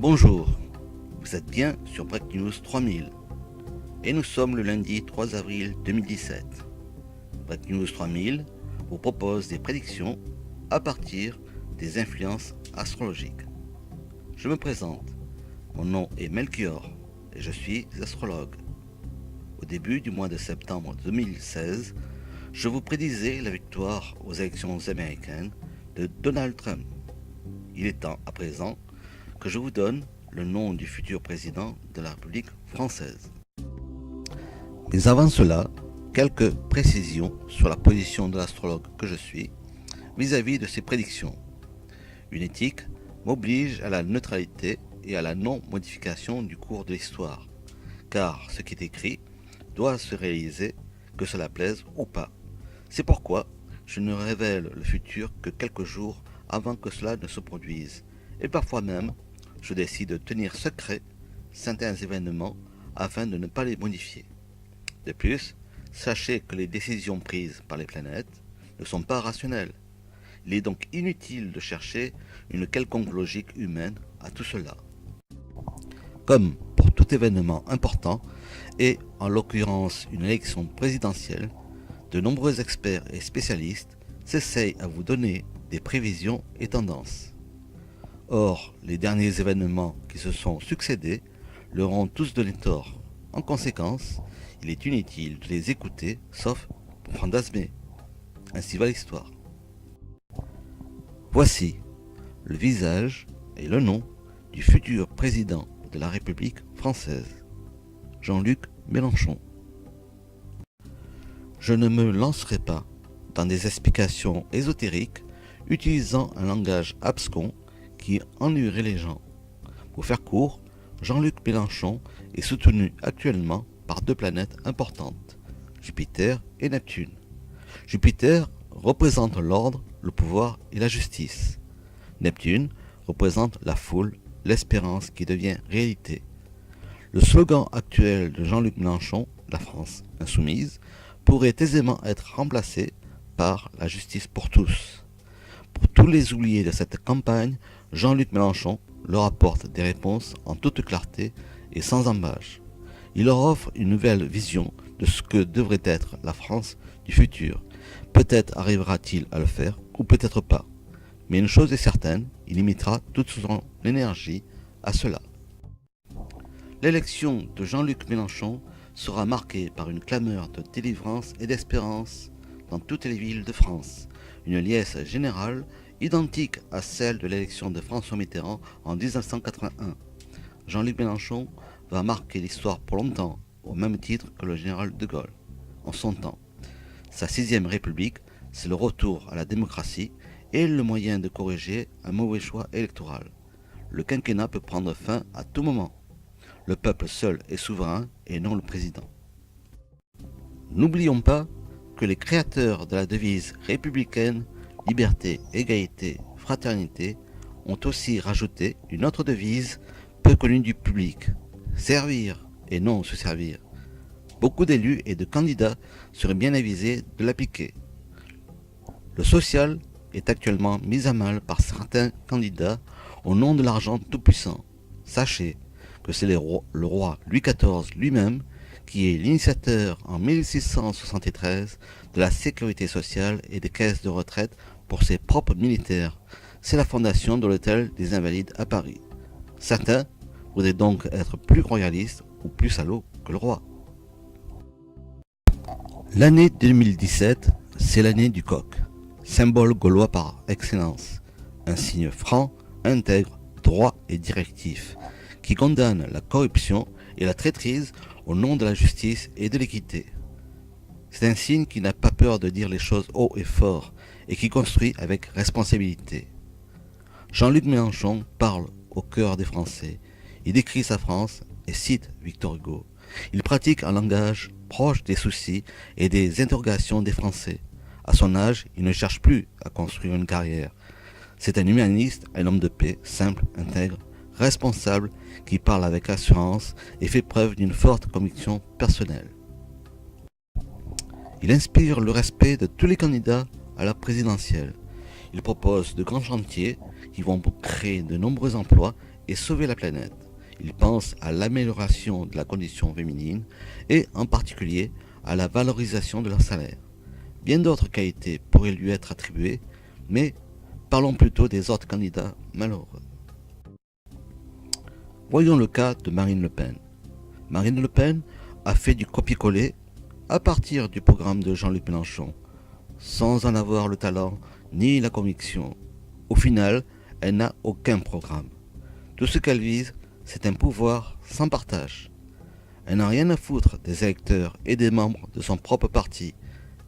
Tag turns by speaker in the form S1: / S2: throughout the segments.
S1: Bonjour, vous êtes bien sur Break News 3000 et nous sommes le lundi 3 avril 2017. Break News 3000 vous propose des prédictions à partir des influences astrologiques. Je me présente, mon nom est Melchior et je suis astrologue. Au début du mois de septembre 2016, je vous prédisais la victoire aux élections américaines de Donald Trump. Il est temps à présent que je vous donne le nom du futur président de la République française. Mais avant cela, quelques précisions sur la position de l'astrologue que je suis vis-à-vis de ces prédictions. Une éthique m'oblige à la neutralité et à la non-modification du cours de l'histoire, car ce qui est écrit doit se réaliser, que cela plaise ou pas. C'est pourquoi je ne révèle le futur que quelques jours avant que cela ne se produise, et parfois même je décide de tenir secret certains événements afin de ne pas les modifier. De plus, sachez que les décisions prises par les planètes ne sont pas rationnelles. Il est donc inutile de chercher une quelconque logique humaine à tout cela. Comme pour tout événement important, et en l'occurrence une élection présidentielle, de nombreux experts et spécialistes s'essayent à vous donner des prévisions et tendances. Or, les derniers événements qui se sont succédés leur ont tous donné tort. En conséquence, il est inutile de les écouter, sauf pour fantasmer. Ainsi va l'histoire. Voici le visage et le nom du futur président de la République française, Jean-Luc Mélenchon. Je ne me lancerai pas dans des explications ésotériques utilisant un langage abscon qui ennuierait les gens. Pour faire court, Jean-Luc Mélenchon est soutenu actuellement par deux planètes importantes, Jupiter et Neptune. Jupiter représente l'ordre, le pouvoir et la justice. Neptune représente la foule, l'espérance qui devient réalité. Le slogan actuel de Jean-Luc Mélenchon, la France insoumise, pourrait aisément être remplacé par la justice pour tous. Pour tous les oubliés de cette campagne, Jean-Luc Mélenchon leur apporte des réponses en toute clarté et sans embâche. Il leur offre une nouvelle vision de ce que devrait être la France du futur. Peut-être arrivera-t-il à le faire, ou peut-être pas. Mais une chose est certaine, il limitera toute son énergie à cela. L'élection de Jean-Luc Mélenchon sera marquée par une clameur de délivrance et d'espérance dans toutes les villes de France. Une liesse générale identique à celle de l'élection de François Mitterrand en 1981. Jean-Luc Mélenchon va marquer l'histoire pour longtemps, au même titre que le général de Gaulle, en son temps. Sa 6e République, c'est le retour à la démocratie et le moyen de corriger un mauvais choix électoral. Le quinquennat peut prendre fin à tout moment. Le peuple seul est souverain et non le président. N'oublions pas que les créateurs de la devise républicaine liberté, égalité, fraternité ont aussi rajouté une autre devise peu connue du public, servir et non se servir. Beaucoup d'élus et de candidats seraient bien avisés de l'appliquer. Le social est actuellement mis à mal par certains candidats au nom de l'argent tout-puissant. Sachez que c'est le roi Louis XIV lui-même qui est l'initiateur en 1673 de la sécurité sociale et des caisses de retraite pour ses propres militaires. C'est la fondation de l'hôtel des Invalides à Paris. Certains voudraient donc être plus royalistes ou plus salauds que le roi. L'année 2017, c'est l'année du coq, symbole gaulois par excellence. Un signe franc, intègre, droit et directif, qui condamne la corruption et la traîtrise au nom de la justice et de l'équité. C'est un signe qui n'a pas peur de dire les choses haut et fort et qui construit avec responsabilité. Jean-Luc Mélenchon parle au cœur des Français. Il décrit sa France et cite Victor Hugo. Il pratique un langage proche des soucis et des interrogations des Français. À son âge, il ne cherche plus à construire une carrière. C'est un humaniste, un homme de paix, simple, intègre, responsable, qui parle avec assurance et fait preuve d'une forte conviction personnelle. Il inspire le respect de tous les candidats à la présidentielle. Il propose de grands chantiers qui vont créer de nombreux emplois et sauver la planète. Il pense à l'amélioration de la condition féminine et en particulier à la valorisation de leur salaire. Bien d'autres qualités pourraient lui être attribuées, mais parlons plutôt des autres candidats malheureux. Voyons le cas de Marine Le Pen. Marine Le Pen a fait du copier-coller à partir du programme de Jean-Luc Mélenchon, sans en avoir le talent ni la conviction. Au final, elle n'a aucun programme. Tout ce qu'elle vise, c'est un pouvoir sans partage. Elle n'a rien à foutre des électeurs et des membres de son propre parti.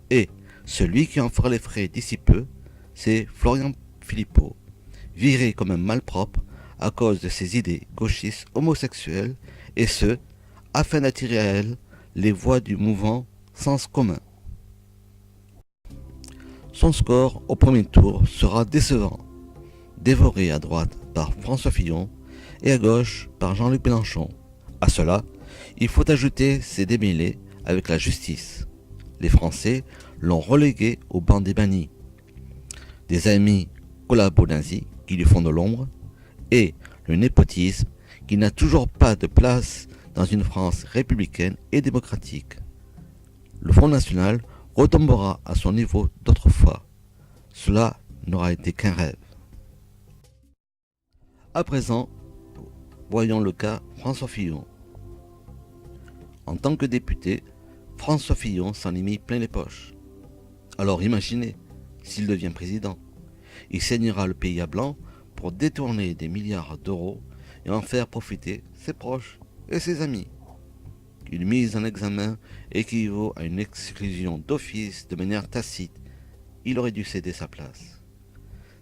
S1: Et celui qui en fera les frais d'ici peu, c'est Florian Philippot, viré comme un malpropre à cause de ses idées gauchistes homosexuelles, et ce, afin d'attirer à elle les voix du mouvement Sens commun. Son score au premier tour sera décevant, dévoré à droite par François Fillon et à gauche par Jean-Luc Mélenchon. À cela, il faut ajouter ses démêlés avec la justice. Les Français l'ont relégué au banc des bannis. Des amis collabo-nazis qui lui font de l'ombre, et le népotisme qui n'a toujours pas de place dans une France républicaine et démocratique. Le Front National retombera à son niveau d'autrefois. Cela n'aura été qu'un rêve. À présent, voyons le cas François Fillon. En tant que député, François Fillon s'en est mis plein les poches. Alors imaginez, s'il devient président, il saignera le pays à blanc pour détourner des milliards d'euros et en faire profiter ses proches et ses amis. Une mise en examen équivaut à une exclusion d'office de manière tacite. Il aurait dû céder sa place.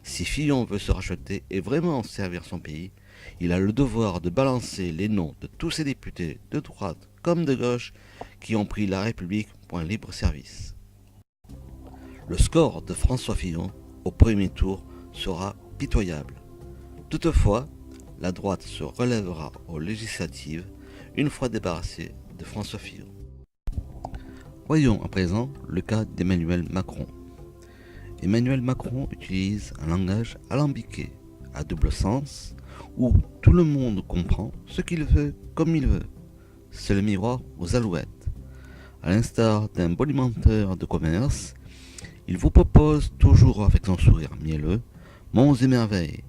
S1: Si Fillon veut se racheter et vraiment servir son pays, il a le devoir de balancer les noms de tous ces députés de droite comme de gauche qui ont pris la République pour un libre service. Le score de François Fillon au premier tour sera pitoyable. Toutefois, la droite se relèvera aux législatives une fois débarrassée de François Fillon. Voyons à présent le cas d'Emmanuel Macron. Emmanuel Macron utilise un langage alambiqué, à double sens, où tout le monde comprend ce qu'il veut comme il veut. C'est le miroir aux alouettes. À l'instar d'un bonimenteur de commerce, il vous propose toujours avec son sourire mielleux monts et merveilles.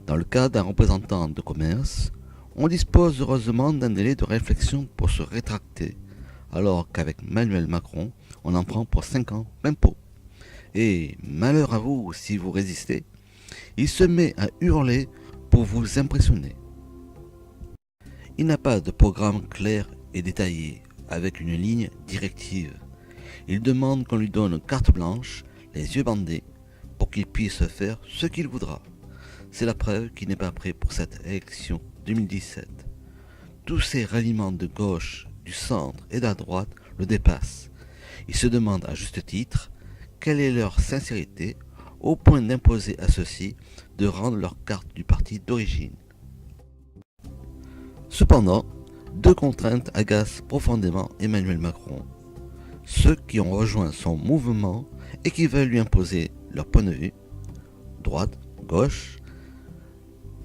S1: Dans le cas d'un représentant de commerce, on dispose heureusement d'un délai de réflexion pour se rétracter, alors qu'avec Emmanuel Macron, on en prend pour 5 ans d'impôt. Et malheur à vous si vous résistez, il se met à hurler pour vous impressionner. Il n'a pas de programme clair et détaillé, avec une ligne directive. Il demande qu'on lui donne carte blanche, les yeux bandés, pour qu'il puisse faire ce qu'il voudra. C'est la preuve qu'il n'est pas prêt pour cette élection 2017. Tous ces ralliements de gauche, du centre et de la droite le dépassent. Il se demande à juste titre quelle est leur sincérité au point d'imposer à ceux-ci de rendre leur carte du parti d'origine. Cependant, deux contraintes agacent profondément Emmanuel Macron. Ceux qui ont rejoint son mouvement et qui veulent lui imposer leur point de vue, droite, gauche,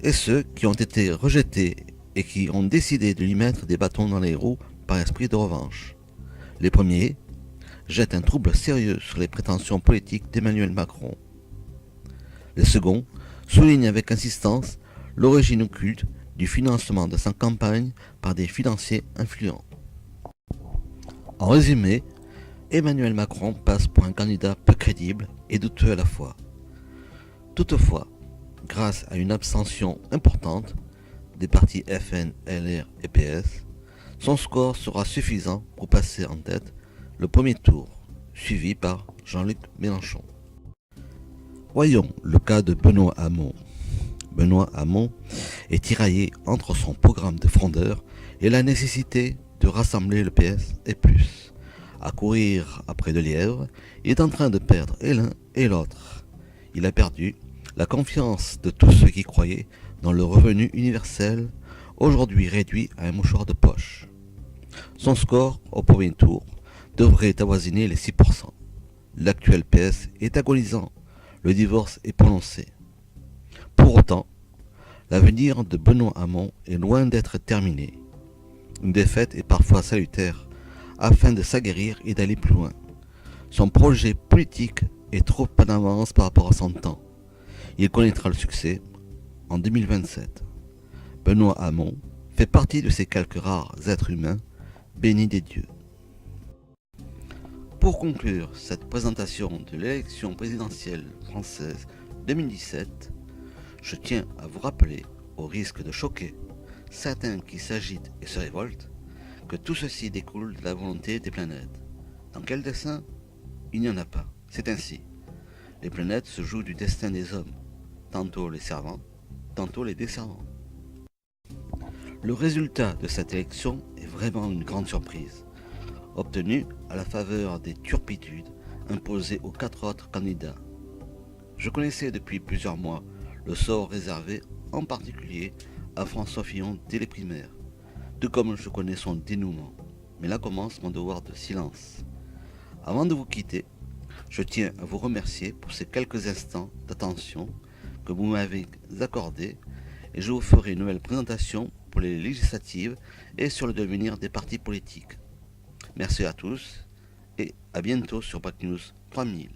S1: et ceux qui ont été rejetés et qui ont décidé de lui mettre des bâtons dans les roues par esprit de revanche. Les premiers jettent un trouble sérieux sur les prétentions politiques d'Emmanuel Macron. Les seconds soulignent avec insistance l'origine occulte du financement de sa campagne par des financiers influents. En résumé, Emmanuel Macron passe pour un candidat peu crédible et douteux à la fois. Toutefois, grâce à une abstention importante des partis FN, LR et PS, son score sera suffisant pour passer en tête le premier tour, suivi par Jean-Luc Mélenchon. Voyons le cas de Benoît Hamon. Benoît Hamon est tiraillé entre son programme de frondeur et la nécessité de rassembler le PS et plus. À courir après de lièvres, il est en train de perdre et l'un et l'autre. Il a perdu la confiance de tous ceux qui croyaient dans le revenu universel, aujourd'hui réduit à un mouchoir de poche. Son score au premier tour devrait avoisiner les 6%. L'actuel PS est agonisant, le divorce est prononcé. Pour autant, L'avenir de Benoît Hamon est loin d'être terminé. Une défaite est parfois salutaire afin de s'aguerrir et d'aller plus loin. Son projet politique est trop en avance par rapport à son temps. Il connaîtra le succès en 2027. Benoît Hamon fait partie de ces quelques rares êtres humains bénis des dieux. Pour conclure cette présentation de l'élection présidentielle française 2017, je tiens à vous rappeler, au risque de choquer certains qui s'agitent et se révoltent, que tout ceci découle de la volonté des planètes. Dans quel dessein? Il n'y en a pas. C'est ainsi. Les planètes se jouent du destin des hommes, tantôt les servant, tantôt les desservant. Le résultat de cette élection est vraiment une grande surprise, obtenu à la faveur des turpitudes imposées aux 4 autres candidats. Je connaissais depuis plusieurs mois le sort réservé en particulier à François Fillon dès les primaires, tout comme je connais son dénouement. Mais là commence mon devoir de silence. Avant de vous quitter, je tiens à vous remercier pour ces quelques instants d'attention que vous m'avez accordés et je vous ferai une nouvelle présentation pour les législatives et sur le devenir des partis politiques. Merci à tous et à bientôt sur BrackNews 3000.